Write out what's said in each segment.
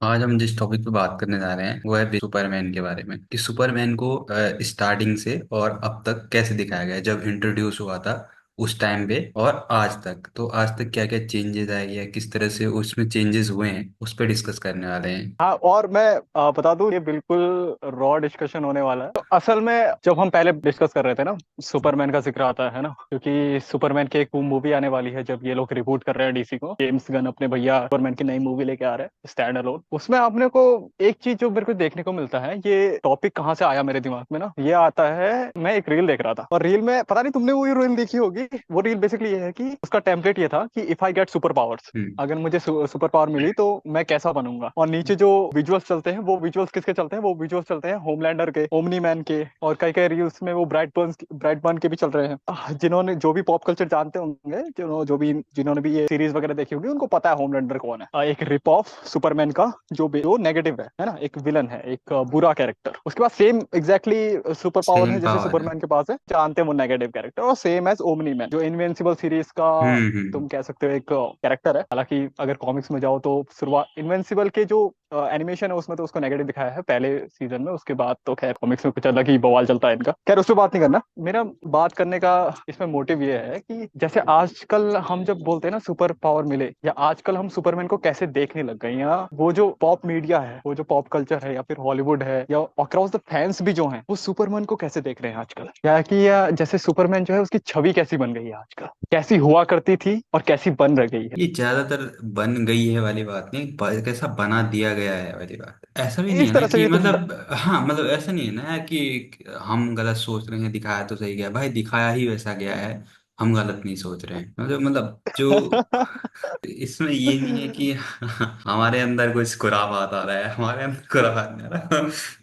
आज हम जिस टॉपिक पे बात करने जा रहे हैं वो है सुपरमैन के बारे में कि सुपरमैन को स्टार्टिंग से और अब तक कैसे दिखाया गया है, जब इंट्रोड्यूस हुआ था उस टाइम पे और आज तक। तो आज तक क्या क्या चेंजेस आए या किस तरह से उसमें चेंजेस हुए हैं उस पर डिस्कस करने वाले हैं। हाँ, और मैं बता दूं, ये बिल्कुल रॉ डिस्कशन होने वाला है। तो असल में जब हम पहले डिस्कस कर रहे थे ना, सुपरमैन का जिक्र आता है ना, क्योंकि सुपरमैन की एक मूवी आने वाली है। जब ये लोग रिबूट कर रहे हैं डीसी को, जेम्स गन अपने भैया सुपरमैन की नई मूवी लेके आ रहे हैं स्टैंड अलोन। उसमें आपने को एक चीज जो मेरे को देखने को मिलता है, ये टॉपिक कहाँ से आया मेरे दिमाग में ना, ये आता है, मैं एक रील देख रहा था और रील में पता नहीं तुमने वो रील देखी होगी। वो रील बेसिकली ये है कि उसका टेम्पलेट ये था कि if I get super powers, hmm. अगर मुझे सुपर पावर मिली तो मैं कैसा बनूंगा। और नीचे जो विजुअल्स चलते हैं, वो विजुअल्स किसके चलते हैं? वो विजुअल्स चलते हैं होमलैंडर के, ओमनी मैन के, और कई कई रील्स में वो ब्राइट बर्न के भी चल रहे हैं। जिन्होंने जो भी पॉप कल्चर जानते होंगे, जिन्होंने भी ये सीरीज वगैरह देखी होगी, उनको पता है होमलैंडर कौन है। एक रिप ऑफ सुपरमैन का, जो नेगेटिव है ना, एक विलन है, एक बुरा कैरेक्टर। उसके बाद सेम एग्जैक्टली सुपर पावर है सेम जैसे पावर है। सुपरमैन के पास है, जानते हैं वो नेगेटिव कैरेक्टर। और सेम एज ओमनी मैन, जो इनविंसिबल सीरीज का हम्म। तुम कह सकते हो एक कैरेक्टर है। हालांकि अगर कॉमिक्स में जाओ तो शुरुआत इनविंसिबल के जो एनिमेशन है उसमें तो उसको नेगेटिव दिखाया है पहले सीजन में। उसके बाद तो खैर कॉमिक्स में कुछ अलग ही बवाल चलता है इनका। खैर उस पर बात नहीं करना। मेरा बात करने का इसमें मोटिव ये है कि जैसे आजकल हम जब बोलते हैं ना सुपर पावर मिले, या आजकल हम सुपरमैन को कैसे देखने लग गए, या वो जो पॉप मीडिया है, वो जो पॉप कल्चर है, या फिर हॉलीवुड है, या अक्रॉस द फैंस भी जो हैं, वो सुपरमैन को कैसे देख रहे हैं आजकल। या जैसे सुपरमैन जो है उसकी छवि कैसी बन गई है आजकल, कैसी हुआ करती थी और कैसी बन रह गई है। ये ज्यादातर बन गई है वाली बात नहीं, कैसा बना दिया गया है वाली बात। ऐसा भी नहीं इस है ना तरह से कि भी तुम मतलब, हाँ मतलब ऐसा नहीं है ना कि हम गलत सोच रहे हैं, दिखाया तो सही गया भाई, दिखाया ही वैसा गया है। हम गलत नहीं सोच रहे हैं, मतलब जो इसमें ये नहीं है कि हमारे अंदर कुछ खुराफात आ रहा है, हमारे अंदर खुराफात नहीं आ रहा।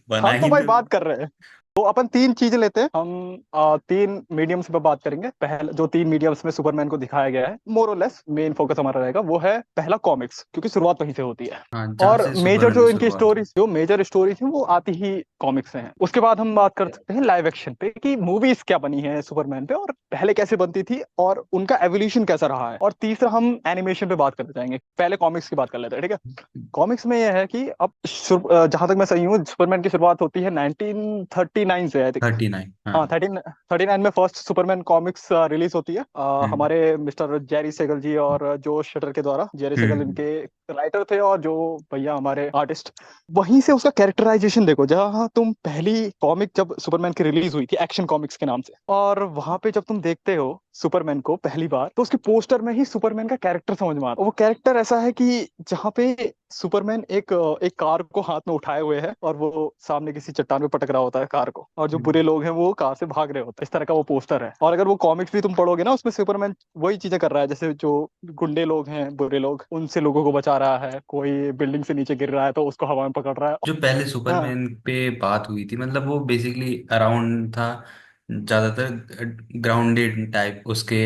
बना हम तो ही भाई तो। बात कर रहे हैं। तो अपन तीन चीजें लेते हैं हम। तीन मीडियम्स पे बात करेंगे। पहला जो तीन मीडियम्स में सुपरमैन को दिखाया गया है, मोर और लेस मेन फोकस हमारा रहेगा, वो है पहला कॉमिक्स, क्योंकि शुरुआत वहीं से होती है। हाँ, जहाँ और से मेजर सुपरमैन की जो इनकी शुरुआत हुई। स्टोरीज, जो मेजर स्टोरीज हैं, वो आती ही कॉमिक्स से हैं। उसके बाद हम बात कर सकते हैं लाइव एक्शन पे, कि मूवीज क्या बनी है सुपरमैन पे, और पहले कैसे बनती थी, और उनका एवोल्यूशन कैसा रहा है। और तीसरा हम एनिमेशन पे बात करते जाएंगे। पहले कॉमिक्स की बात कर लेते हैं, ठीक है। कॉमिक्स में यह है कि अब जहां तक मैं सही हूँ, सुपरमैन की शुरुआत होती है 1939 से, आई थिंक। 39, हाँ। हाँ, 39 में फर्स्ट सुपरमैन कॉमिक्स रिलीज होती है। हम्म। हमारे मिस्टर जेरी सेगल जी और जो शटर के द्वारा, जेरी सेगल हम्म। इनके राइटर थे, और जो भैया हमारे आर्टिस्ट। वहीं से उसका कैरेक्टराइजेशन देखो, जहाँ तुम पहली कॉमिक जब सुपरमैन की रिलीज हुई थी एक्शन कॉमिक्स के नाम से, और वहां पे जब तुम देखते हो सुपरमैन को पहली बार, तो उसके पोस्टर में ही सुपरमैन का कैरेक्टर समझ में आता है। वो कैरेक्टर ऐसा है कि जहाँ पे सुपरमैन एक कार को हाथ में उठाए हुए है, और वो सामने किसी चट्टान पे पटक रहा होता है कार को, और जो बुरे हम्म। लोग हैं वो कार से भाग रहे होते हैं। इस तरह का वो पोस्टर है। और अगर वो कॉमिक्स भी तुम पढ़ोगे ना, उसमें सुपरमैन वही चीजें कर रहा है, जैसे जो गुंडे लोग हैं, बुरे लोग, उनसे लोगों को बचा रहा है। कोई बिल्डिंग से नीचे गिर रहा है तो उसको हवा में पकड़ रहा है। जो पहले हाँ। सुपरमैन पे बात हुई थी, मतलब वो बेसिकली अराउंड था, ज्यादातर ग्राउंडेड टाइप उसके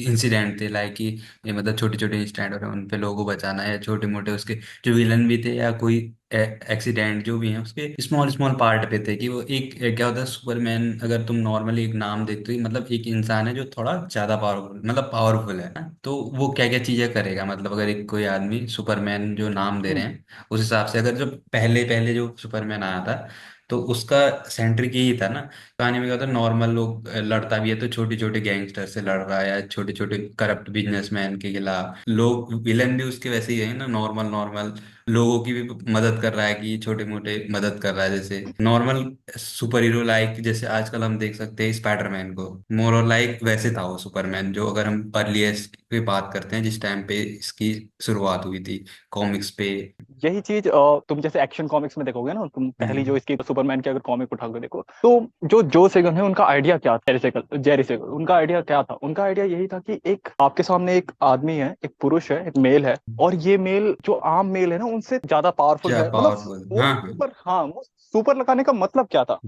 इंसिडेंट थे, लाइक कि ये मतलब छोटे छोटे इंसिडेंट हो रहे हैं उन पे लोगों को बचाना, या छोटे मोटे उसके जो विलन भी थे, या कोई एक्सीडेंट जो भी है उसके स्मॉल स्मॉल पार्ट पे थे। कि वो एक क्या होता है, सुपरमैन अगर तुम नॉर्मली एक नाम देखते हो, मतलब एक इंसान है जो थोड़ा ज्यादा पावरफुल, मतलब पावरफुल है ना, तो वो क्या क्या चीजें करेगा, मतलब अगर एक कोई आदमी सुपरमैन जो नाम दे रहे हम्म। हैं उस हिसाब से, अगर जो पहले पहले जो सुपरमैन आया था तो उसका सेंट्रिक यही था ना। कहानी में क्या होता है, नॉर्मल लोग लड़ता भी है तो छोटे छोटे गैंगस्टर से लड़ रहा है, या छोटे छोटे करप्ट बिजनेसमैन के खिलाफ। लोग विलन भी उसके वैसे ही है ना, नॉर्मल नॉर्मल लोगों की भी मदद कर रहा है, कि छोटे मोटे मदद कर रहा है, जैसे नॉर्मल सुपर हीरो लाइक, जैसे आजकल हम देख सकते हैं स्पाइडरमैन को, मोर और लाइक वैसे था वो सुपरमैन। जो अगर हम अर्लीस्ट की बात करते हैं, जिस टाइम पे इसकी शुरुआत हुई थी कॉमिक्स पे। यही चीज तुम जैसे एक्शन कॉमिक्स में देखोगे ना, तुम पहली जो हम्म। इसकी सुपरमैन की अगर कॉमिक उठा के देखो, तो जो सेगन है उनका आइडिया क्या था, जेरी सेगल उनका आइडिया क्या था? उनका आइडिया यही था कि एक आपके सामने एक आदमी है, एक पुरुष है, एक मेल है, और ये मेल जो आम मेल है ना, उनसे ज्यादा पावरफुल क्या है। मतलब पावरफुल, वो हाँ हाँ। सुपर, हाँ, वो सुपर लगाने का मतलब क्या था?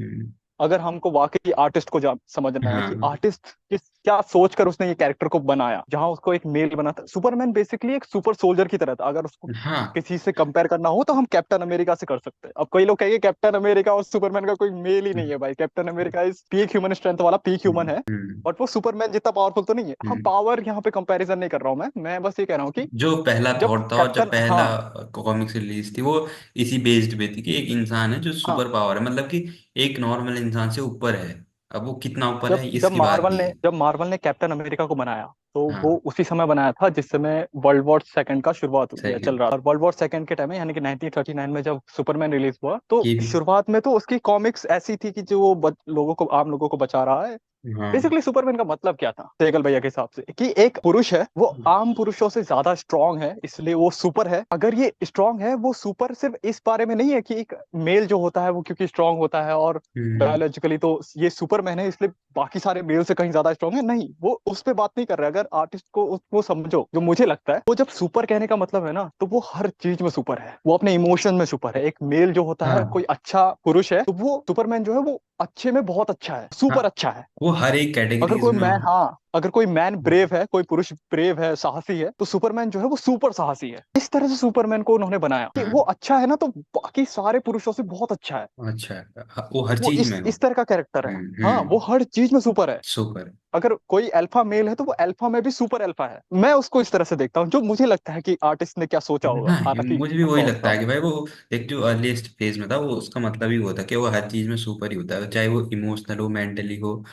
अगर हमको वाकई आर्टिस्ट को समझना है कि हाँ आर्टिस्ट किस क्या सोच कर उसने ये कैरेक्टर को बनाया, जहां उसको एक मेल बना था। सुपरमैन बेसिकली एक सुपर सोल्जर की तरह था। अगर उसको हाँ। किसी से कंपेयर करना हो तो हम कैप्टन अमेरिका से कर सकते हैं। अब कई लोग कहेंगे कैप्टन अमेरिका और सुपरमैन का कोई मेल ही नहीं है। भाई captain America is peak human strength वाला, पीक ह्यूमन है, हम्म। बट वो सुपरमैन जितना पावरफुल तो नहीं है। हम हम्म। पावर यहाँ पे कंपैरिजन नहीं कर रहा हूँ मैं बस ये कह रहा हूँ कि जो पहला जब थॉट था और जब कैप्टन, पहला हाँ कॉमिक्स रिलीज थी वो इसी बेस्ड पे थी कि एक इंसान है जो हाँ, सुपर पावर है, मतलब कि एक नॉर्मल इंसान से ऊपर है। अब वो कितना ऊपर जब है जब इसकी बात मार्वल नहीं ने है। जब मार्वल ने कैप्टन अमेरिका को बनाया, तो वो हाँ उसी समय बनाया था जिस समय वर्ल्ड वॉर सेकंड का शुरुआत हुई है, सही है। चल रहा था। और वर्ल्ड वॉर सेकंड के टाइम में, यानी कि 1939 में जब सुपरमैन रिलीज हुआ, तो ये भी। शुरुआत में तो उसकी कॉमिक्स ऐसी थी कि जो वो लोगों को, आम लोगों को बचा रहा है। हाँ। बेसिकली सुपरमैन का मतलब क्या था सेगल भैया के हिसाब से, कि एक पुरुष है, वो आम पुरुषों से ज्यादा स्ट्रांग है, इसलिए वो सुपर है। अगर ये स्ट्रांग है, वो सुपर सिर्फ इस बारे में नहीं है कि एक मेल जो होता है वो क्योंकि स्ट्रांग होता है और हम्म। बायोलॉजिकली तो ये सुपरमैन है, इसलिए बाकी सारे मेल से कहीं ज्यादा स्ट्रांग है, नहीं, वो उस पे बात नहीं कर रहा है। अगर आर्टिस्ट को उसको समझो, जो मुझे लगता है, वो जब सुपर कहने का मतलब है ना, तो वो हर चीज में सुपर है, वो अपने इमोशन में सुपर है। एक मेल जो होता है, हाँ कोई अच्छा पुरुष है, तो वो सुपरमैन जो है वो अच्छे में बहुत अच्छा है, हाँ। सुपर अच्छा है। वो हर एक अगर कैटेगरीज कोई में। मैन, हाँ, अगर कोई मैन ब्रेव है, कोई पुरुष ब्रेव है, साहसी है, तो सुपरमैन जो है वो सुपर साहसी है। इस तरह से सुपरमैन को उन्होंने बनाया कि वो हाँ अच्छा है ना, तो बाकी सारे पुरुषों से बहुत अच्छा है। अच्छा है। वो हर वो चीज इस में हो। इस तरह का कैरेक्टर है। हाँ, वो हर चीज में सुपर है। सुपर। अगर कोई अल्फा मेल है, तो वो अल्फा में भी सुपर अल्फा है। मैं उसको इस तरह से देखता हूँ, जो मुझे लगता है कि आर्टिस्ट ने क्या सोचा होगा, हाँ हालांकि मुझे भी वही अफकोर्स लगता है कि भाई वो एक जो अर्लीस्ट फेज में था वो उसका मतलब ही वो था कि वो हर चीज में सुपर ही होता है, चाहे वो इमोशनल हो मेंटली हो,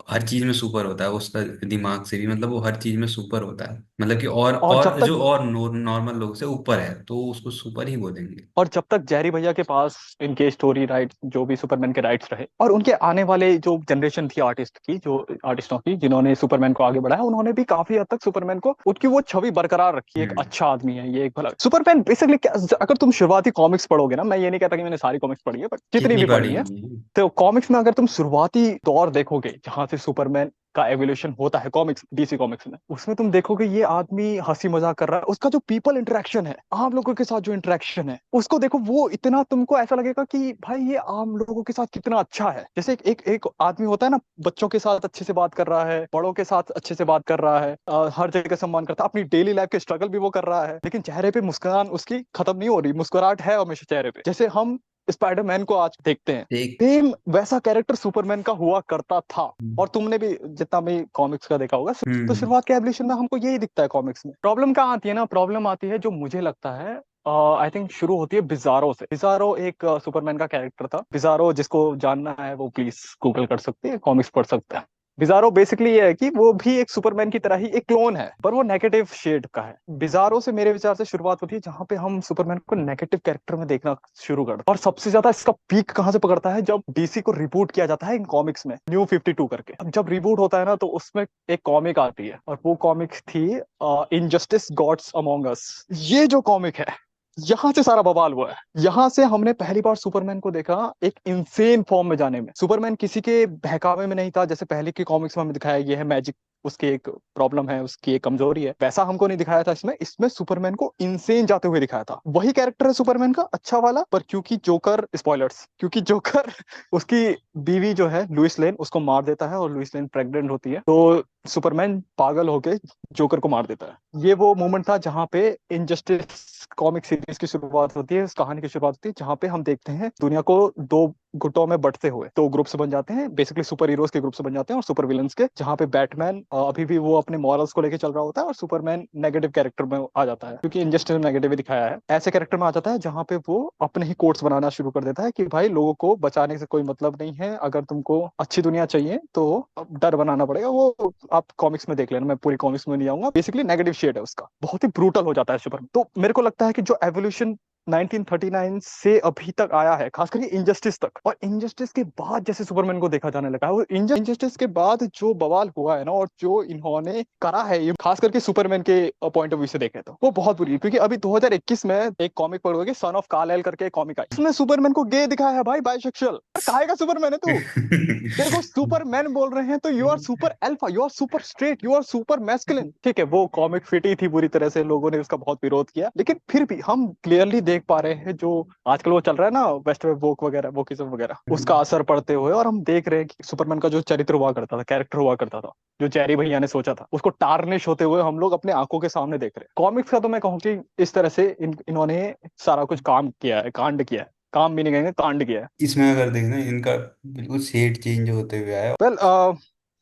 हर चीज में सुपर होता है उसका। दिमाग से भी मतलब वो हर चीज में सुपर होता है, मतलब कि और जब और तक जो और नॉर्मल लोग से ऊपर है तो उसको सुपर ही बोलेंगे। जेरी भैया के पास इनके स्टोरी राइट्स, जो भी सुपरमैन के राइट्स रहे, और उनके आने वाले जो जनरेशन थी आर्टिस्ट की, जो आर्टिस्टों की जिन्होंने सुपरमैन को आगे बढ़ाया, उन्होंने भी काफी हद तक सुपरमैन को, उनकी वो छवि बरकरार रखी है, एक हम्म। अच्छा आदमी है ये, एक भला सुपरमैन। बेसिकली अगर तुम शुरुआती कॉमिक्स पढ़ोगे ना, मैं ये नहीं कहता कि मैंने सारी कॉमिक्स पढ़ी है, बट जितनी कितनी भी बड़ी पढ़ी है, है। तो कॉमिक्स में अगर तुम शुरुआती दौर देखोगे जहां से सुपरमैन का एवोल्यूशन होता है कॉमिक्स, डीसी कॉमिक्स में, उसमें तुम देखोगे ये आदमी हंसी मजाक कर रहा है। उसका जो पीपल इंटरेक्शन है, आम लोगों के साथ जो इंटरेक्शन है, उसको देखो, वो इतना तुमको ऐसा लगेगा कि भाई ये आम लोगों के साथ कितना अच्छा है। जैसे एक आदमी होता है ना, बच्चों के साथ अच्छे से बात कर रहा है, बड़ों के साथ अच्छे से बात कर रहा है, हर जगह सम्मान करता है, अपनी डेली लाइफ के स्ट्रगल भी वो कर रहा है, लेकिन चेहरे पे मुस्कुराहट उसकी खत्म नहीं हो रही, मुस्कुराहट है हमेशा चेहरे पे। जैसे हम स्पाइडरमैन को आज देखते हैं, एक। सेम वैसा कैरेक्टर सुपरमैन का हुआ करता था। और तुमने भी जितना भी कॉमिक्स का देखा होगा, तो हम्म। शुरुआत के एवोल्यूशन में हमको यही दिखता है कॉमिक्स में। प्रॉब्लम कहाँ आती है ना, प्रॉब्लम आती है, जो मुझे लगता है आई थिंक शुरू होती है बिजारो से। बिजारो एक सुपरमैन का कैरेक्टर था। बिजारो, जिसको जानना है वो प्लीज गूगल कर सकते हैं, कॉमिक्स पढ़ सकते हैं। बिजारो बेसिकली ये है कि वो भी एक सुपरमैन की तरह ही एक क्लोन है, पर वो नेगेटिव शेड का है। बिजारो से मेरे विचार से शुरुआत होती है, जहां पे हम सुपरमैन को नेगेटिव कैरेक्टर में देखना शुरू करते हैं। और सबसे ज्यादा इसका पीक कहां से पकड़ता है, जब डीसी को रिबूट किया जाता है इन कॉमिक्स में, न्यू 52 करके। अब जब रिबूट होता है ना, तो उसमें एक कॉमिक आती है, और वो कॉमिक थी इनजस्टिस गॉड्स अमोंग अस। ये जो कॉमिक है, यहाँ से सारा बवाल हुआ है। यहाँ से हमने पहली बार सुपरमैन को देखा एक इंसेन फॉर्म में जाने में। सुपरमैन किसी के बहकावे में नहीं था, जैसे पहले के कॉमिक्स में हमें दिखाया ये है मैजिक, उसकी एक प्रॉब्लम है, उसकी एक कमजोरी है, वैसा हमको नहीं दिखाया था इसमें। इसमें सुपरमैन को इंसेन जाते हुए दिखाया था। वही कैरेक्टर है सुपरमैन का, अच्छा वाला, पर क्योंकि जोकर, स्पॉयलर्स, क्योंकि जोकर उसकी बीवी जो है लुइस लेन, उसको मार देता है, और लुइस लेन प्रेग्नेंट होती है, तो सुपरमैन पागल होके जोकर को मार देता है। ये वो मोमेंट था जहां पे इनजस्टिस कॉमिक सीरीज की शुरुआत होती है, इस कहानी की शुरुआत होती है, जहां पे हम देखते हैं दुनिया को दो गुटों में बंटते हुए, दो ग्रुप्स बन जाते हैं, बेसिकली सुपर हीरोज के ग्रुप्स बन जाते हैं और सुपर विलन्स के, जहां पे बैटमैन अभी भी वो अपने मॉरल्स को लेके चल रहा होता है, और सुपरमैन नेगेटिव कैरेक्टर में आ जाता है, क्योंकि इनजस्टिस नेगेटिव ही दिखाया है, ऐसे कैरेक्टर में आ जाता है जहां पे वो अपने ही कोर्ट्स बनाना शुरू कर देता है कि भाई लोगों को बचाने से कोई मतलब नहीं है, अगर तुमको अच्छी दुनिया चाहिए तो अब डर बनाना पड़ेगा। वो आप कॉमिक्स में देख लेना, मैं पूरी कॉमिक्स में नहीं आऊंगा। बेसिकली नेगेटिव शेड है उसका, बहुत ही ब्रूटल हो जाता है सुपरमैन। तो मेरे को लगता है कि जो एवोल्यूशन 1939 से अभी तक आया है, खास करके इंजस्टिस तक, और इंजस्टिस के बाद जैसे सुपरमैन को देखा जाने लगा है, वो इंजस्टिस के बाद जो बवाल हुआ है ना, और जो इन्होंने करा है, ये खास करके सुपरमैन के पॉइंट ऑफ व्यू से देखे तो वो बहुत बुरी है। क्योंकि अभी 2021 में एक कॉमिक पढ़ोगे, सन ऑफ कार्ल करके एक कॉमिक आई, इसमें सुपरमैन को गे दिखाया है भाई, बाइसेक्सुअल। काहे का सुपरमैन है तू? तेरे को सुपरमैन बोल रहे हैं, तो you are super alpha, you are super straight, you are super masculine. ठीक है, वो कॉमिक फिटी थी बुरी तरह से, लोगों ने उसका बहुत विरोध किया, लेकिन फिर भी हम क्लियरली देख पा रहे हैं जो आजकल वो चल रहा है ना, वेस्ट में वोक वगैरह, वोकिज्म वगैरह, उसका हम्म। असर पड़ते हुए, और हम देख रहे हैं कि सुपरमैन का जो चरित्र हुआ करता था, कैरेक्टर हुआ करता था, जो चेरी भैया ने सोचा था, उसको टार्निश होते हुए हम लोग अपने आंखों के सामने देख रहे हैं। कॉमिक्स का तो मैं कहूँ कि इस तरह से इन्होंने सारा कुछ काम किया है, कांड किया है, काम भी नहीं कहेंगे, कांड किया है। इसमें अगर देखना इनका बिल्कुल सेट चेंज होते हुए आया। वेल,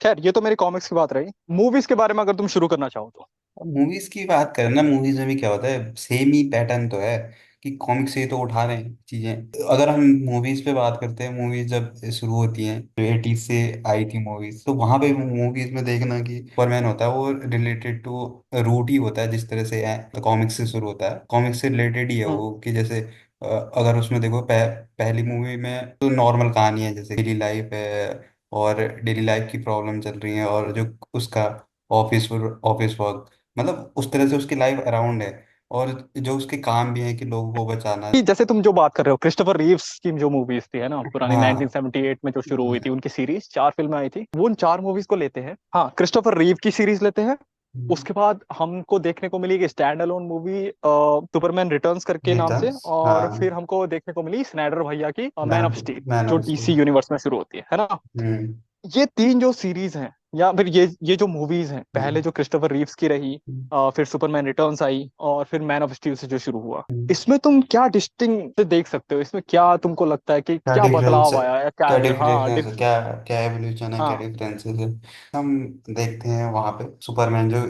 खैर ये तो मेरी कॉमिक्स की बात रही। मूवीज के बारे में अगर तुम शुरू करना चाहो तो। मूवीज की बात करें ना, मूवीज में भी क्या होता है, सेम ही पैटर्न तो है कि कॉमिक से ही तो उठा रहे हैं चीजें। अगर हम मूवीज पे बात करते हैं, मूवीज जब शुरू होती हैं जो 80s से आई थी मूवीज, तो वहां पे मूवीज में देखना कि सुपरमैन होता है वो रिलेटेड टू रूट ही होता है, जिस तरह से कॉमिक्स से शुरू होता है, कॉमिक्स से रिलेटेड ही है हम्म वो। कि जैसे अगर उसमें देखो पहली मूवी में तो नॉर्मल कहानी है, जैसे डेली लाइफ है और डेली लाइफ की प्रॉब्लम चल रही है, और जो उसका ऑफिस ऑफिस वर्क, मतलब उस तरह से उसकी लाइफ अराउंड है। और जो उसके काम भी है कि लोगों को बचाना। कि जैसे तुम जो बात कर रहे हो, क्रिस्टोफर रीव्स की जो मूवीज थी है ना, पुरानी हाँ। 1978 में जो शुरू हुई थी उनकी सीरीज, 4 फिल्में आई थी, वो उन 4 मूवीज को लेते हैं। हाँ, क्रिस्टोफर रीव की सीरीज लेते हैं। उसके बाद हमको देखने को मिली एक stand alone movie, Superman returns करके नाम से, रिटर्न्स। और हाँ। फिर हमको देखने को मिली स्नाइडर भैया की man man of steel, man जो ऑफ डीसी स्टील। यूनिवर्स में शुरू होती है ना। हम्म। ये तीन जो सीरीज हैं, या फिर ये जो मूवीज हैं, पहले हम्म। जो क्रिस्टोफर रीव्स की रही, फिर सुपरमैन रिटर्न्स आई, और फिर मैन ऑफ स्टील से जो शुरू हुआ, हम्म। इसमें तुम क्या डिस्टिंग से देख सकते हो? इसमें क्या तुमको लगता है कि क्या क्या डिफरेंस बदलाव है, आया, या क्या क्या हाँ डिफरेंस है, क्या क्या एवोल्यूशन है, क्या हाँ। डिफरेंसेस है। हम देखते हैं वहां पे सुपरमैन जो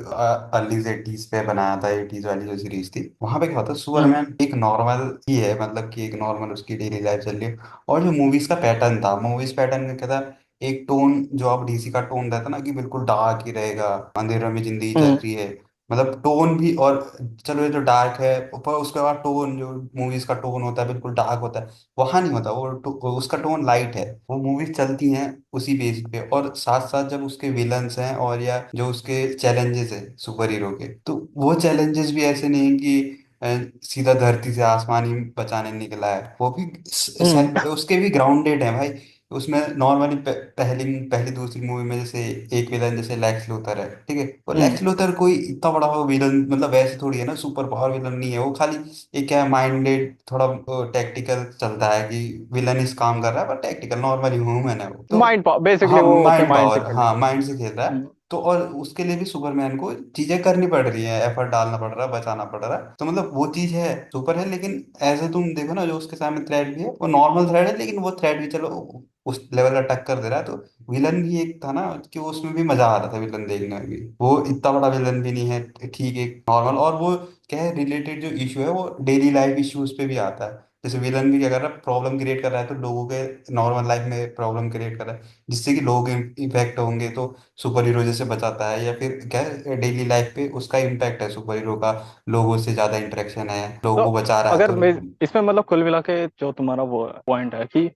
अर्ली 80s पे बनाया था, 80s वाली जो सीरीज थी, वहां पे क्या होता है, हम्म सुपरमैन एक नॉर्मल ही है, मतलब कि एक नॉर्मल उसकी डेली लाइफ चल रही है। और जो मूवीज का पैटर्न था, मूवीज पैटर्न में क्या था, एक टोन जो अब डीसी का टोन रहता ना कि बिल्कुल डार्क ही रहेगा, अंधेरों में जिंदगी चल हम्म रही है, मतलब टोन भी। और चलो ये जो डार्क है, पर उसके बाद टोन जो मूवीज का टोन होता है बिल्कुल डार्क होता है। वहां नहीं होता वो उसका टोन लाइट है। वो मूवीज चलती हैं उसी बेस पे, और साथ साथ जब उसके विलन्स हैं और या जो उसके चैलेंजेस है सुपर हीरो के, तो वो चैलेंजेस भी ऐसे नहीं है कि सीधा धरती से आसमान ही बचाने निकला है। वो भी हम्म उसके भी ग्राउंडेड है भाई। उसमें नॉर्मली पहली पहली दूसरी मूवी में जैसे एक विलन जैसे लेक्स लूथर है, ठीक है, और हम्म लेक्स लूथर कोई इतना बड़ा विलन, मतलब वैसे थोड़ी है ना, सुपर पावर विलन नहीं है वो, खाली एक क्या है, माइंडेड, थोड़ा टैक्टिकल चलता है कि विलन इस काम कर रहा है, पर टैक्टिकल नॉर्मली ह्यूमन है वो तो। माइंड पावर, बेसिकली हाँ, वो अपने माइंड माइंड से पावर, खेल रहा हाँ माइंड से खेल रहा है। है। तो और उसके लिए भी सुपरमैन को चीजें करनी पड़ रही है, एफर्ट डालना पड़ रहा है, बचाना पड़ रहा है, तो मतलब वो चीज है, सुपर है। लेकिन ऐसे तुम देखो ना, जो उसके सामने थ्रेड भी है वो नॉर्मल थ्रेड है, लेकिन वो थ्रेड भी चलो उस लेवल का टक्कर दे रहा है। तो विलन भी एक था ना कि उसमें भी मजा आ रहा था विलन देखने में भी, वो इतना बड़ा विलन भी नहीं है, ठीक है, नॉर्मल। और वो क्या है, रिलेटेड जो इशू है वो डेली लाइफ इश्यूज पे भी आता है। जैसे विलन भी क्या कर रहा है, प्रॉब्लम क्रिएट कर रहा है, तो लोगों के नॉर्मल लाइफ में प्रॉब्लम क्रिएट कर रहा है, जिससे कि लोग इम्पैक्ट होंगे, तो सुपर हीरो जैसे बचाता है। या फिर क्या है, डेली लाइफ पे उसका इम्पैक्ट है सुपर हीरो का, लोगों से ज्यादा इंटरेक्शन है, लोगों तो को बचा रहा है अगर तो। मैं इसमें मतलब कुल मिला के जो तुम्हारा वो पॉइंट है कि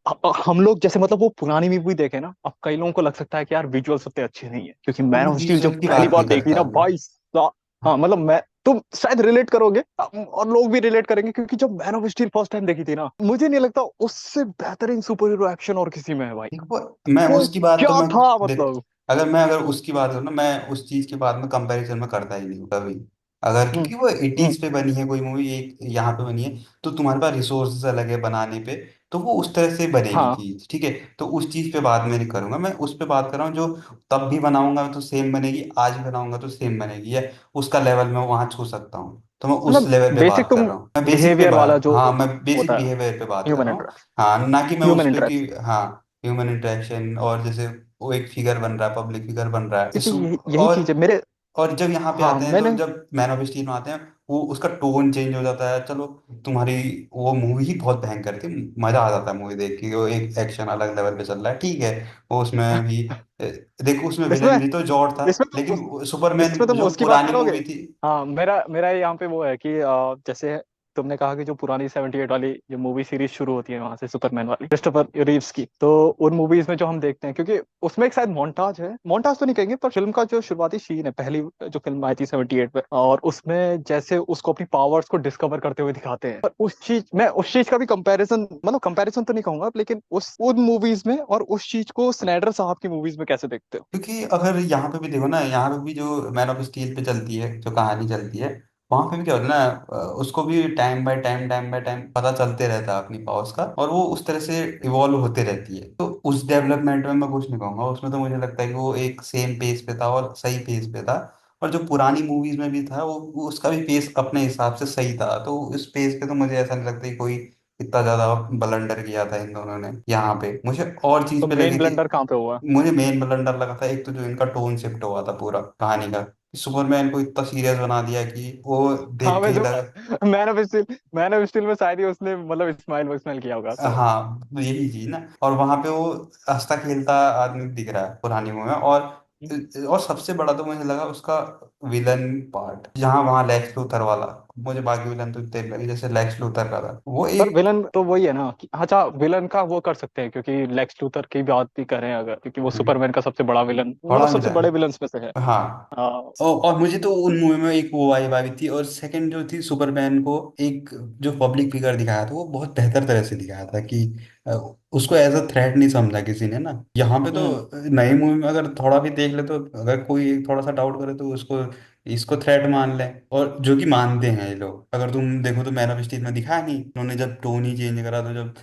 हम लोग जैसे मतलब वो पुरानी मूवी देखे ना, अब कई लोगों को लग सकता है कि यार विजुअल्स उतने अच्छे नहीं है, क्योंकि मैन मैं ऑफ स्टील जब विजुअल की पहली बात बार नहीं देखी करता ना अभी। भाई हाँ मतलब मैं, तुम शायद रिलेट करोगे, और लोग भी रिलेट करेंगे, क्योंकि जब man of steel first time देखी थी ना, मुझे नहीं लगता उससे बेहतरीन सुपर हीरो एक्शन और किसी में है भाई। देखो, मैं वो उसकी बात तो क्या मैं था देख, मतलब। अगर उसकी बात करूँ ना, मैं उस चीज की बात में कंपैरिजन में करता ही नहीं हूँ कभी। अगर हम्म क्योंकि वो हम्म 80s पे बनी है कोई मूवी, एक यहाँ पे बनी है, तो तुम्हारे पास रिसोर्सेज अलग है बनाने पे, तो वो उस तरह से बनेगी हाँ चीज, ठीक है। तो उस चीज पे बात मैं नहीं करूंगा, मैं उस पे बात कर रहा हूँ जो तब भी बनाऊंगा तो सेम बनेगी, आज भी बनाऊंगा तो सेम बनेगी, या उसका लेवल मैं वहां छू सकता हूँ, तो मैं उस मतलब लेवल पे बेसिक बात कर तुम रहा हूँ, मैं बेसिक पे बिहेवियर वाला बात, जो हाँ मैं बेसिक होता है, बिहेवियर पे बात कर ह्यूमन रहा हूँ। इंटरेक्शन, हाँ, ना कि मैं ह्यूमन उस पे कि, इंटरेक्शन। हाँ, ह्यूमन इंटरेक्शन। और जैसे वो एक फिगर बन रहा है, पब्लिक फिगर बन रहा है क्योंकि यही चीज है मेरे। और जब यहाँ पे हाँ आते हैं, तो मैंने जब मैन ऑफ स्टील में आते हैं, वो उसका टोन चेंज हो जाता है। चलो, तुम्हारी वो मूवी ही बहुत भयंकर थी, मजा आ जाता है मूवी देख के, वो एक एक्शन अलग लेवल पे चल रहा है, ठीक है। वो उसमें भी देखो, उसमें विलन इसमें भी तो जॉर्ड था, इसमें तुम लेकिन सुपरमैन इसमें तुम जो उसकी बात पुरानी करोगे। मूवी थी। हाँ, मेरा मेरा यहाँ पे वो है कि जैसे तुमने कहा कि जो पुरानी 78 वाली जो मूवी सीरीज शुरू होती है वहां से, सुपरमैन वाली, क्रिस्टोफर रिव्स की, तो उन मूवीज में जो हम देखते हैं, क्योंकि उसमें एक शायद मोन्टाज है, मोन्टाज तो नहीं कहेंगे, पर फिल्म का जो शुरुआती सीन है, पहली जो फिल्म आई थी 78 में, और उसमें जैसे उसको अपनी पावर्स को डिस्कवर करते हुए दिखाते हैं, पर उस चीज का भी कंपैरिजन, मतलब कंपैरिजन तो नहीं कहूंगा, लेकिन उस उन मूवीज में और उस चीज को स्नाइडर साहब की मूवीज में कैसे देखते हो? क्योंकि अगर यहाँ पे भी देखो ना, यहाँ पे भी जो मैन ऑफ स्टील पे चलती है, जो कहानी चलती है, वहां पे भी क्या होता है ना, उसको भी टाइम बाय टाइम पता चलते रहता है अपनी पावर्स का, और वो उस तरह से इवॉल्व होते रहती है। तो उस डेवलपमेंट में मैं कुछ नहीं कहूंगा, उसमें तो मुझे लगता है कि वो एक सेम पेस पे था और सही पेस पे था। और जो पुरानी मूवीज में भी था वो उसका भी पेस अपने हिसाब से सही था। तो इस पेस पे तो मुझे ऐसा नहीं लगता कि कोई इतना ज्यादा ब्लंडर किया था इन दोनों ने यहाँ पे। मुझे और तो चीज पे मेन लगी थी, ब्लंडर कहाँ पे हुआ? मुझे मेन ब्लंडर लगा था एक तो जो इनका टोन शिफ्ट हुआ था पूरा कहानी का। सुपरमैन को इतना सीरियस बना दिया कि वो हाँ, देख के मैं ही जो लगा। मैन ऑफ स्टील में शायद ही उसने मतलब स्माइल किया होगा तो। हाँ, तो यही चीज ना। और वहां पे वो हंसता खेलता आदमी दिख रहा है पुरानी मूवी में। और सबसे बड़ा तो मुझे लगा उसका विलन पार्ट, जहाँ वहाँ लेक्स लूथर वाला। मुझे बाकी विलन तो इतने नहीं लगे जैसे लेक्स लूथर का था वो पर एक। विलन तो वही है ना कि अच्छा, विलन का वो कर सकते हैं क्योंकि लेक्स लूथर की बात भी करें अगर, क्योंकि वो हम्म, सुपरमैन का सबसे बड़ा विलन, मतलब बड़ा सबसे विलन। बड़े विलन्स में से है। हाँ। हाँ। और मुझे तो उन मूवी में एक वो वाइब आई थी। और सेकंड जो थी, सुपरमैन को एक जो पब्लिक फिगर दिखाया था वो बहुत बेहतर तरह से दिखाया था कि अ, उसको एज अ थ्रेट नहीं समझा किसी ने ना। यहाँ पे तो हम्म। नई मूवी में अगर थोड़ा भी देख ले तो अगर कोई थोड़ा सा डाउट करे तो उसको इसको थ्रेट मान ले। और जो कि मानते हैं ये लोग। अगर तुम देखो तो मैन ऑफ स्टील में दिखाया नहीं उन्होंने, जब टोन ही चेंज करा तो जब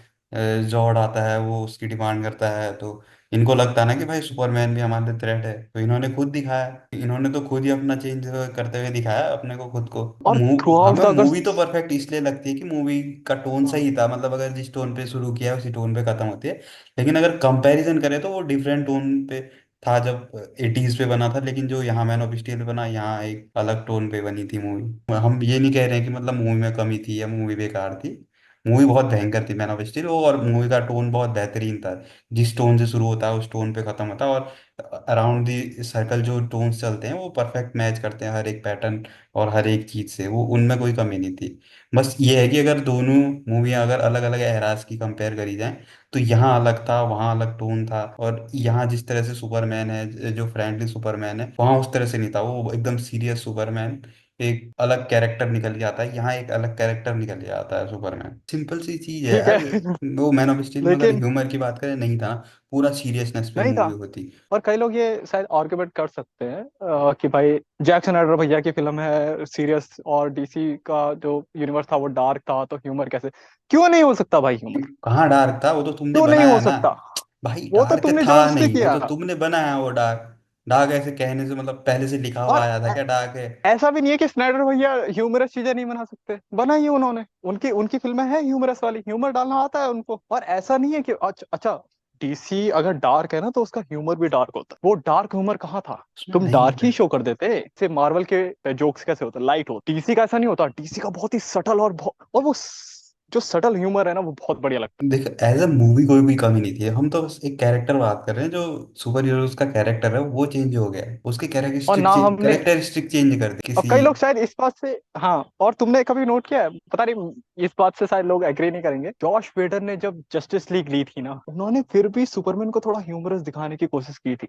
जॉर्ड आता है वो उसकी डिमांड करता है तो इनको लगता है ना कि भाई सुपरमैन भी हमारे लिए थ्रेट है। तो इन्होंने खुद दिखाया, इन्होंने तो खुद ही अपना चेंज करते हुए दिखाया अपने को खुद को। और थ्रू आउट हमें द अगर मूवी तो परफेक्ट इसलिए लगती है कि मूवी का टोन सही था, मतलब अगर जिस टोन पे शुरू किया है उसी टोन पे खत्म होती है। लेकिन अगर कंपैरिजन करें तो वो डिफरेंट टोन पे था जब एटीज पे बना था, लेकिन जो यहाँ मैन ऑफ स्टील पे बना यहाँ एक अलग टोन पे बनी थी मूवी। हम ये नहीं कह रहे हैं कि मतलब मूवी में कमी थी या मूवी बेकार थी। मूवी बहुत भयंकर थी मैन ऑफ स्टील, और मूवी का टोन बहुत बेहतरीन था। जिस टोन से शुरू होता है उस टोन पे खत्म होता है, और अराउंड दी सर्कल जो टोन्स चलते हैं वो परफेक्ट मैच करते हैं हर एक पैटर्न और हर एक चीज से, वो उनमें कोई कमी नहीं थी। बस ये है कि अगर दोनों मूवियाँ अगर अलग अलग एराज की कंपेयर करी जाएं तो यहाँ अलग था वहाँ अलग टोन था। और यहाँ जिस तरह से सुपरमैन है, जो फ्रेंडली सुपरमैन है, वहाँ उस तरह से नहीं था, वो एकदम सीरियस सुपरमैन। एक अलग कैरेक्टर निकल के आता है, यहाँ एक अलग कैरेक्टर निकल के आता है सुपरमैन। सिंपल सी चीज है ठीक यार। है। वो मैन ऑफ स्टील में अगर लेकिन ह्यूमर की बात करें नहीं था ना, पूरा सीरियसनेस पे नहीं था। मूवी होती। और कई लोग ये शायद आर्गुमेंट कर सकते हैं कि भाई जैक्सन एडर भैया की फिल्म है सीरियस, और डीसी का जो यूनिवर्स था वो डार्क था, तो ह्यूमर कैसे, क्यों नहीं हो सकता भाई ह्यूमर? कहाँ डार्क था, वो तो तुमने क्यों नहीं हो बनाया ना। सकता? भाई वो तो डार्क तुमने था जबरदस्ती नहीं, वो किया। तो तुमने बनाया वो डार्क। डार्क ऐसे कहने से मतलब पहले से लिखा हुआ और आया था क्या डार्क है? ऐसा भी नहीं है कि स्नाइडर भैया ह्यूमरस चीजें नहीं बना सकते, बनाई है उन्होंने। उनकी उनकी फिल्में हैं ह्यूमरस वाली, ह्यूमर डालना आता है उनको। और ऐसा नहीं है कि अच्छा अच्छा, डीसी अगर डार्क है ना तो उसका ह्यूमर भी डार्क होता है। वो डार्क ह्यूमर कहाँ था? उसमें तुम नहीं डार्क था। ही शो कर देते। से मार्वल के जोक्स कैसे होते, लाइट हो, डीसी का ऐसा नहीं होता। डीसी का बहुत ही सटल और वो जो सटल ह्यूमर है ना वो बहुत बढ़िया लगता देखो एज अ मूवी कोई भी कमी नहीं थी, हम तो बस एक कैरेक्टर बात कर रहे हैं। जो सुपर हीरोज का कैरेक्टर है वो चेंज हो गया है, उसके है। और ना हमने, कैरेक्टरिस्टिक चेंज कर दी और किसी। कई लोग शायद इस बात से, हाँ, और तुमने कभी नोट किया है, पता नहीं, इस बात से शायद लोग एग्री नहीं करेंगे, जॉश वेडर ने जब जस्टिस लीग ली थी ना, उन्होंने फिर भी सुपरमैन को थोड़ा ह्यूमरस दिखाने की कोशिश की थी।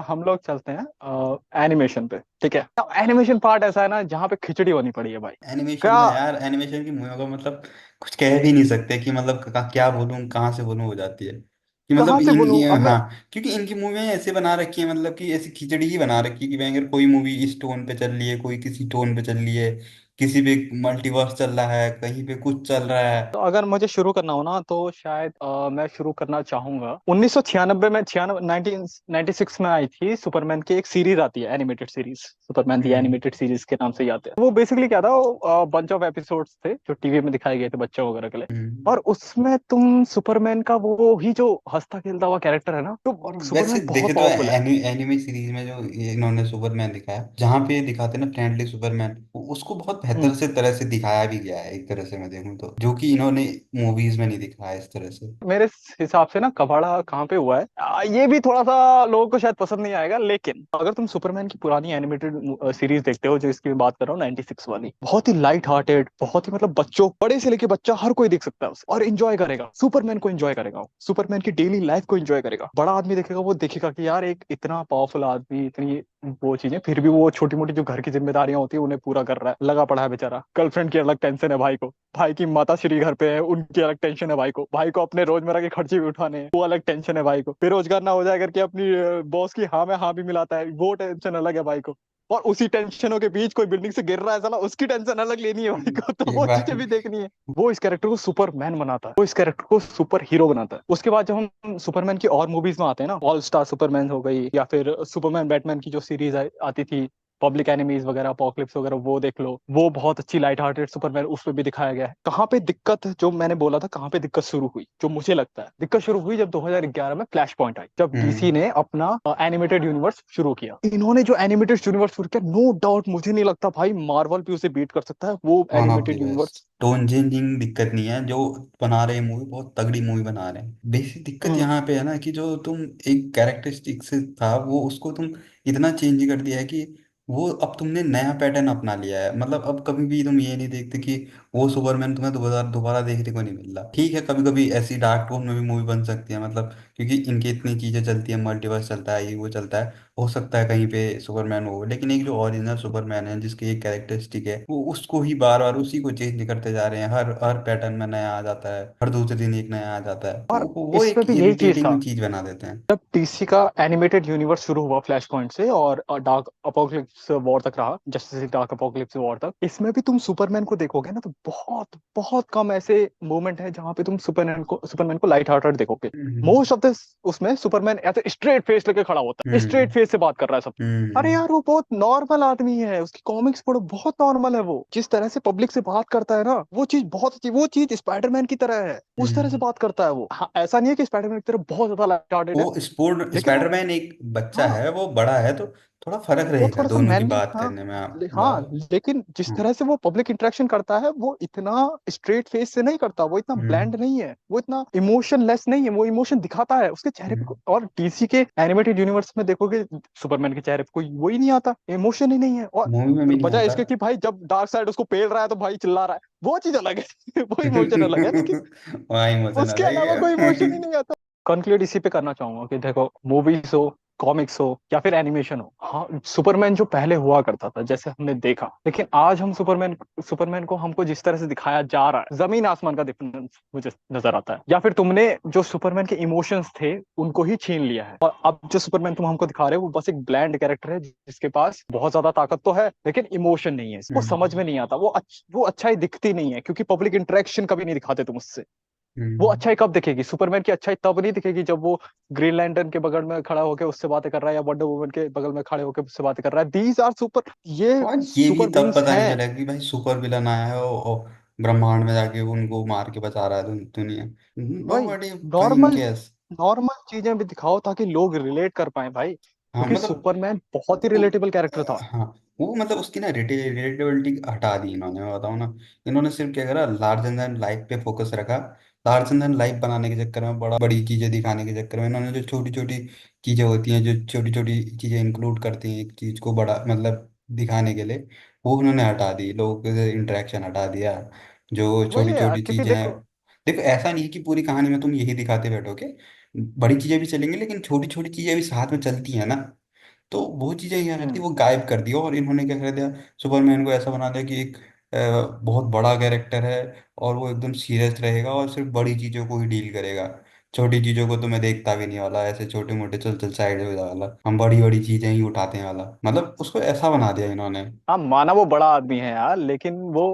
हम लोग चलते हैं एनिमेशन पे, ठीक है? एनिमेशन पार्ट ऐसा है ना जहाँ पे खिचड़ी होनी पड़ी है भाई। एनिमेशन क्या? में यार, एनिमेशन की मूवियों का मतलब कुछ कह भी नहीं सकते कि मतलब क्या बोलूं कहाँ से बोलूं हो जाती है कि मतलब कहाँ से बोलूं हाँ। अगर, क्योंकि इनकी मूवियाँ ऐसे बना रखी है, मतलब कि ऐसी खिचड़ी ही बना रखी है कि भाई अगर कोई मूवी इस टोन पे चल रही है, कोई किसी टोन पे चल रही है, किसी पे मल्टीवर्स चल रहा है, कहीं पे कुछ चल रहा है। तो अगर मुझे शुरू करना हो ना तो शायद मैं शुरू करना चाहूंगा 1996 में, 1996 में आई थी सुपरमैन की एक सीरीज आती है, एनिमेटेड सीरीज, सुपरमैन दी हम्म। एनिमेटेड सीरीज के नाम से याद है। वो बेसिकली क्या था, वो बंच ऑफ एपिसोड्स थे जो टीवी में दिखाए गए थे बच्चों वगैरह के लिए। हम्म। और उसमें तुम सुपरमैन का वो ही जो हंसता खेलता हुआ कैरेक्टर है ना, और तो वैसे सुपरमैन देखे बहुत तो पावरफुल है। एनिमे सीरीज में जो इन्होंने सुपरमैन दिखाया, जहाँ पे दिखाते ना फ्रेंडली सुपरमैन, उसको बहुत बेहतर हम्म। से तरह से दिखाया भी गया है एक तरह से मैं देखूँ तो, जो कि इन्होंने मूवीज में नहीं दिखाया इस तरह से। मेरे हिसाब से ना कबाड़ा कहाँ पे हुआ है, ये भी थोड़ा सा लोगों को शायद पसंद नहीं आएगा, लेकिन अगर तुम सुपरमैन की पुरानी एनिमेटेड सीरीज देखते हो, जो इसकी मैं बात कर रहा हूँ 96 वाली, बहुत ही लाइट हार्टेड, बहुत ही मतलब बच्चों, बड़े से लेके बच्चा हर कोई देख सकता है उसे और एंजॉय करेगा, सुपरमैन को एंजॉय करेगा, सुपरमैन की डेली लाइफ को एंजॉय करेगा। बड़ा आदमी देखेगा, वो देखेगा कि यार एक इतना पावरफुल आदमी, इतनी वो चीजें, फिर भी वो छोटी मोटी जो घर की जिम्मेदारियां होती है उन्हें पूरा कर रहा है, लगा पड़ा है बेचारा। गर्लफ्रेंड की अलग टेंशन है भाई को, भाई की माता श्री घर पे है उनकी अलग टेंशन है भाई को अपने रोजमर्रा के खर्चे भी उठाने हैं, वो अलग टेंशन है भाई को, बेरोजगार ना हो जाए करके अपनी बॉस की हाँ में हाँ भी मिलाता है, वो टेंशन अलग है भाई को। और उसी टेंशनों के बीच कोई बिल्डिंग से गिर रहा है साला, उसकी टेंशन अलग लेनी है भाई को, तो एक वो बार चीजें भी देखनी है। वो इस कैरेक्टर को सुपरमैन बनाता है, वो इस कैरेक्टर को सुपर हीरो बनाता है। उसके बाद जब हम सुपरमैन की और मूवीज में आते हैं ना, ऑल स्टार सुपरमैन हो गई, या फिर सुपरमैन बैटमैन की जो सीरीज आती थी, पब्लिक एनिमीज वगैरह, अपोकलिप्स वगैरह, वो देख लो, वो बहुत अच्छी लाइट हार्टेड सुपरमैन उसमें भी दिखाया गया है। कहाँ पे दिक्कत, जो मैंने बोला था कहाँ पे दिक्कत शुरू हुई, जो मुझे लगता है दिक्कत शुरू हुई जब 2011 में फ्लैश पॉइंट आई, जब डीसी हम्म। ने अपना एनिमेटेड यूनिवर्स शुरू किया। इन्होंने जो एनिमेटेड यूनिवर्स शुरू किया, नो डाउट मुझे नहीं लगता भाई मार्वल भी उसे बीट कर सकता है, वो one of the animated best. Universe. Tone changing दिक्कत नहीं है, जो बना रहे हैं मूवी बहुत तगड़ी मूवी बना रहे हैं। बेसिक दिक्कत हम्म। यहाँ पे है ना कि जो तुम एक कैरेक्टरिस्टिक से था वो उसको तुम इतना चेंज कर दिया है कि वो अब तुमने नया पैटर्न अपना लिया है। मतलब अब कभी भी तुम ये नहीं देखते कि वो सुपरमैन तुम्हें दोबारा दोबारा देखने को नहीं मिल रहा। ठीक है, कभी कभी ऐसी डार्क टोन में भी मूवी बन सकती है, मतलब क्योंकि इनके इतनी चीजें चलती है, मल्टीवर्स चलता है, ये वो चलता है, हो सकता है कहीं पे सुपरमैन हो। लेकिन एक जो ओरिजिनल सुपरमैन है जिसकी एक कैरेक्टरिस्टिक है, वो उसको ही बार बार उसी को चेंज करते जा रहे हैं। हर हर पैटर्न में नया आ जाता है, हर दूसरे दिन एक नया आ जाता है, तो और वो इसमें एक भी यही चीज था, इरिटेटिंग चीज बना देते हैं। जब डीसी का एनिमेटेड यूनिवर्स शुरू हुआ फ्लैश पॉइंट से, और डार्क अपोकलिप्स वॉर तक रहा, justice league dark apocalypse war तक, इसमें भी तुम सुपरमैन को देखोगे ना, तो बहुत बहुत कम ऐसे मोमेंट है जहां पे तुम सुपरमैन को लाइट हार्टेड देखोगे। हम्म। मोस्ट ऑफ द उसमें सुपरमैन ऐसे स्ट्रेट फेस लेके खड़ा होता है, स्ट्रेट हम्म। फेस से बात कर रहा है सबसे। अरे हम्म। यार वो बहुत नॉर्मल आदमी है, उसकी कॉमिक्स पढ़ो, बहुत नॉर्मल है वो। जिस तरह से पब्लिक से बात करता है ना, वो चीज बहुत अच्छी, वो चीज स्पाइडरमैन की तरह है, उस तरह से हम्म। बात करता है वो। हाँ, ऐसा नहीं है कि स्पाइडरमैन की तरह बहुत ज्यादा लाइट हार्टेड है, वो स्पोर्ट लेकिन वो, स्पाइडरमैन एक बच्चा हाँ, है, वो बड़ा है, तो थोड़ा फर्क वो रहेगा थोड़ा सा दोनों की मैनली, बात हाँ। करने में। आप हाँ, लेकिन जिस हाँ। तरह से वो पब्लिक इंटरेक्शन करता है, वो इतना स्ट्रेट फेस से नहीं करता, वो इतना हम्म। ब्लैंड नहीं है, वो इतना इमोशनलेस नहीं है, वो इमोशन दिखाता है उसके चेहरे पे हम्म। और डीसी के एनिमेटेड यूनिवर्स में देखोगे, सुपरमैन के चेहरे पे कोई वो ही नहीं आता, इमोशन ही नहीं है। और मूवी में भी नहीं बजाय आता। इसके कि भाई जब डार्क साइड उसको पेल रहा है तो भाई चिल्ला रहा है, वो चीज अलग है वो इमोशन अलग है, लेकिन वहाँ इमोशन उसके अलग अलावा कोई इमोशन ही है। नहीं आता। कंक्लूड इसी पे करना चाहूंगा कि देखो, मूवीज हो, कॉमिक्स हो, या फिर एनिमेशन हो, हाँ, सुपरमैन जो पहले हुआ करता था जैसे हमने देखा, लेकिन आज हम सुपरमैन सुपरमैन को हमको जिस तरह से दिखाया जा रहा है, जमीन आसमान का डिफरेंस मुझे नजर आता है। या फिर तुमने जो सुपरमैन के इमोशंस थे उनको ही छीन लिया है, और अब जो सुपरमैन तुम हमको दिखा रहे हो वो बस एक ब्लैंड कैरेक्टर है, जिसके पास बहुत ज्यादा ताकत तो है लेकिन इमोशन नहीं है, वो समझ हम्म। में नहीं आता, वो अच्छाई दिखती नहीं है, क्योंकि पब्लिक इंटरेक्शन कभी नहीं दिखाते तुम उससे। वो हम्म। अच्छाई कब दिखेगी, सुपरमैन की अच्छाई तब नहीं दिखेगी जब वो ग्रीन लैंटर्न के बगल में खड़ा होकर उससे बातें कर रहा है, या वंडर वुमन के बगल में खड़े होकर उससे बातें कर रहा है। दीज आर सुपर, ये और ये भी सुपर तब बींग्स पता नहीं हैं चला कि भाई सुपर विलन आया है और ब्रह्मांड में जाके उनको मार के बचा रहा है दुनिया। भाई। Nobody fucking normal cares. Normal चीजें भी दिखाओ ताकि लोग रिलेट कर पाए भाई, हाँ क्योंकि मतलब सुपरमैन बहुत ही वो रिलेटेबल कैरेक्टर था। हाँ, वो मतलब उसकी ना रिलेटेबिलिटी हटा दी इन्होंने, मैं बताऊँ ना। इन्होंने सिर्फ क्या करा, लार्जर देन लाइफ पे फोकस रखा। लार्जर देन लाइफ बनाने के चक्कर में, बड़ा बड़ी चीजें दिखाने के चक्कर में, इन्होंने जो छोटी छोटी चीजें होती हैं, जो छोटी छोटी चीजें इंक्लूड करती हैं एक चीज को बड़ा मतलब दिखाने के लिए, वो उन्होंने हटा दी। लोगों से इंटरेक्शन हटा दिया। जो वही छोटी है यार, छोटी क्योंकि चीजें हैं, देखो, देखो ऐसा नहीं है कि पूरी कहानी में तुम यही दिखाते बैठोगे, बड़ी चीजें भी चलेंगी, लेकिन छोटी छोटी चीजें भी साथ में चलती है ना। तो वो चीजें क्या करती, हम्म, वो गायब कर दी। और इन्होंने क्या कर दिया, सुपरमैन को ऐसा बना दिया कि एक बहुत बड़ा कैरेक्टर है, और वो एकदम सीरियस रहेगा और सिर्फ बड़ी चीजों को ही डील करेगा। छोटी चीजों को तो मैं देखता भी नहीं वाला, ऐसे छोटे मोटे चल चल साइड हो जा वाला, हम बड़ी बड़ी चीजें ही उठाते हैं वाला, मतलब उसको ऐसा बना दिया इन्होंने। हाँ माना वो बड़ा आदमी है यार, लेकिन वो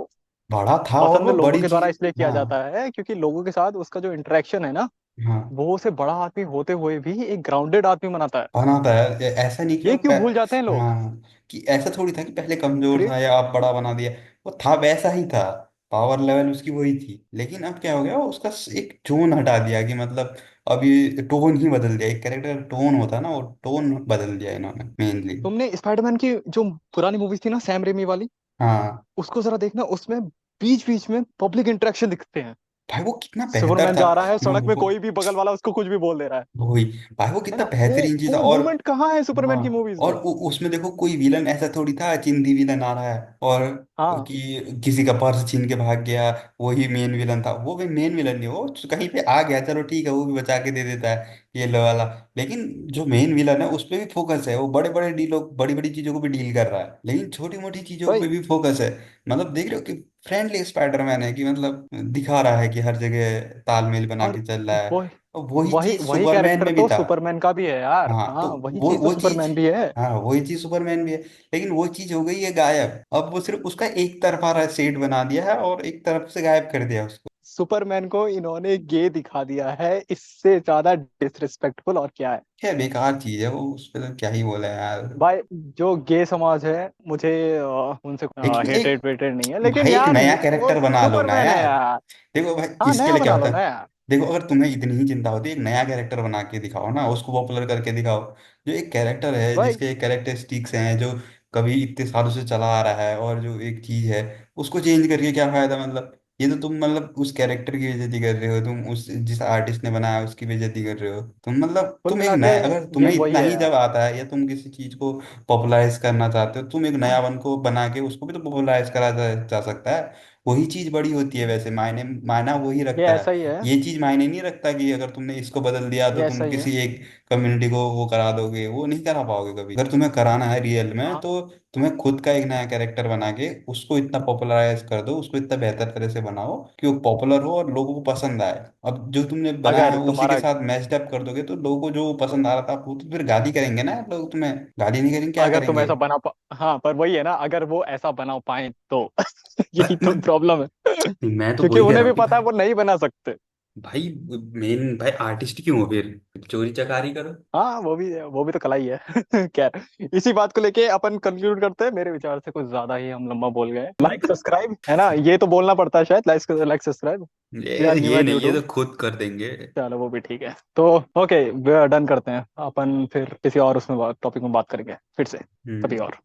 बड़ा था और पसंद वो लोगों बड़ी के चीज। द्वारा इसलिए किया हाँ। जाता है क्योंकि लोगों के साथ उसका जो इंटरेक्शन है ना, हाँ। वो उसे बड़ा आदमी होते हुए भी एक ग्राउंडेड आदमी बनाता है। बनाता है, ऐसा नहीं कि वो ये क्यों भूल जाते हैं लोग। हाँ, कि ऐसा थोड़ी था कि पहले कमजोर था ग्रेट। या आप बड़ा बना दिया। वो था वैसा ही था, पावर लेवल उसकी वही थी, लेकिन अब क्या हो गया, उसका एक टोन हटा दिया कि मतलब अभी टोन ही बदल दिया। एक कैरेक्टर टोन होता है ना, वो टोन बदल दिया इन्होंने मेनली। तुमने स्पाइडरमैन की जो पुरानी मूवीज थी ना, सैम रेमी वाली, हाँ। उसको जरा देखना, उसमें बीच बीच में पब्लिक इंटरेक्शन दिखते हैं। भाई वो कितना बेहतर सुपरमैन था। जा रहा है सड़क में, वो कोई भी बगल वाला उसको कुछ भी बोल दे रहा है वही, भाई वो है कितना ना। वो बेहतरीन चीज था। वो और मूवमेंट कहाँ है सुपरमैन की हाँ, मूवीज और में। उसमें देखो कोई विलन ऐसा थोड़ी था चिंदी विलन आ रहा है और हाँ कि किसी का पर्स छीन के भाग गया, वही मेन विलन था। वो भी मेन विलन नहीं, वो कहीं पे आ गया चलो ठीक है, वो भी बचा के दे देता है ये लो वाला। लेकिन जो मेन विलन है उस पे भी फोकस है, वो बड़े बड़े डीलों बड़ी बड़ी चीजों को भी डील कर रहा है, लेकिन छोटी मोटी चीजों पे भाई। भी फोकस है। मतलब देख रहे हो कि फ्रेंडली स्पाइडरमैन है, कि मतलब दिखा रहा है कि हर जगह तालमेल बना और के चल रहा वो है। वही वही चीज वही सुपरमैन कैरेक्टर में भी तो था। सुपरमैन का भी है यार, हाँ हाँ तो वही वो चीज तो वो चीज, सुपरमैन भी है। हाँ वही चीज सुपरमैन भी है, लेकिन वो चीज हो गई है गायब। अब वो सिर्फ उसका एक तरफा सेट बना दिया है और एक तरफ से गायब कर दिया उसको। सुपरमैन को इन्होंने गे दिखा दिया है, इससे ज्यादा डिसरिस्पेक्टफुल और क्या है। क्या बेकार चीज है वो, उस पर तो क्या ही बोले यार। भाई जो गे समाज है, मुझे उनसे एक हेटेड एक वेटेड नहीं है, लेकिन भाई एक यार नया वो कैरेक्टर बना लो ना सुपरमैन है यार। यार। देखो भाई हाँ इसके नया लिए क्या बना होता लो ना है, यार। देखो अगर तुम्हें इतनी ही चिंता होती है, एक नया कैरेक्टर बना के दिखाओ ना, उसको पॉपुलर करके दिखाओ। जो एक कैरेक्टर है भाई जिसके कैरेक्टरिस्टिक्स हैं, जो कभी इतने सालों से चला आ रहा है, और जो एक चीज है उसको चेंज करके क्या फायदा मतलब। ये तो तुम मतलब उस कैरेक्टर की बेइज्जती कर रहे हो, तुम उस जिस आर्टिस्ट ने बनाया उसकी बेइज्जती कर रहे हो तुम, मतलब कुल तुम एक मिला के नया, अगर तुम्हें यही इतना वही है ही जब यार। आता है या तुम किसी चीज को पॉपुलराइज करना चाहते हो, तुम एक नया वन को बना के उसको भी तो पॉपुलराइज करा जा सकता है। वही चीज बड़ी होती है वैसे, मायने मायना वही ये रखता ऐसा है। ही है, ये चीज मायने नहीं रखता कि अगर तुमने इसको बदल दिया तो ये ऐसा तुम ही है। किसी एक कम्युनिटी को वो करा दोगे, वो नहीं करा पाओगे कभी। अगर तुम्हें कराना है रियल में, हाँ तो तुम्हें खुद का एक नया कैरेक्टर बना के उसको इतना पॉपुलराइज कर दो, उसको इतना बेहतर तरह से बनाओ कि वो पॉपुलर हो और लोगों को पसंद आए। अब जो तुमने बनाया अगर है उसी के तुम्हारा साथ मैच्ड अप कर दोगे, तो लोगों को जो पसंद आ रहा था वो तो फिर गाली करेंगे ना लोग, तुम्हें गाली नहीं करेंगे क्या अगर तुम करेंगे। ऐसा हाँ पर वही है ना, अगर वो ऐसा बना पाए तो यही तो प्रॉब्लम है। मैं तो क्योंकि वही कह उन्हें रहा भी हूँ कि पता है भाई, वो नहीं बना सकते। भाई मेन भाई आर्टिस्ट क्यों हो फिर, चोरी चकारी करो। हाँ वो भी तो कला ही है। खैर, इसी बात को लेके अपन कंक्लूड करते हैं, मेरे विचार से कुछ ज्यादा ही हम लंबा बोल गए। लाइक सब्सक्राइब है ना, ये तो बोलना पड़ता है शायद, like like subscribe. We are new ये एट नहीं, ये तो यूट्यूब। खुद कर देंगे। चलो वो भी ठीक है तो। ओके, डन करते हैं अपन, फिर किसी और उसमें टॉपिक में बात करेंगे फिर से कभी हम्म। और।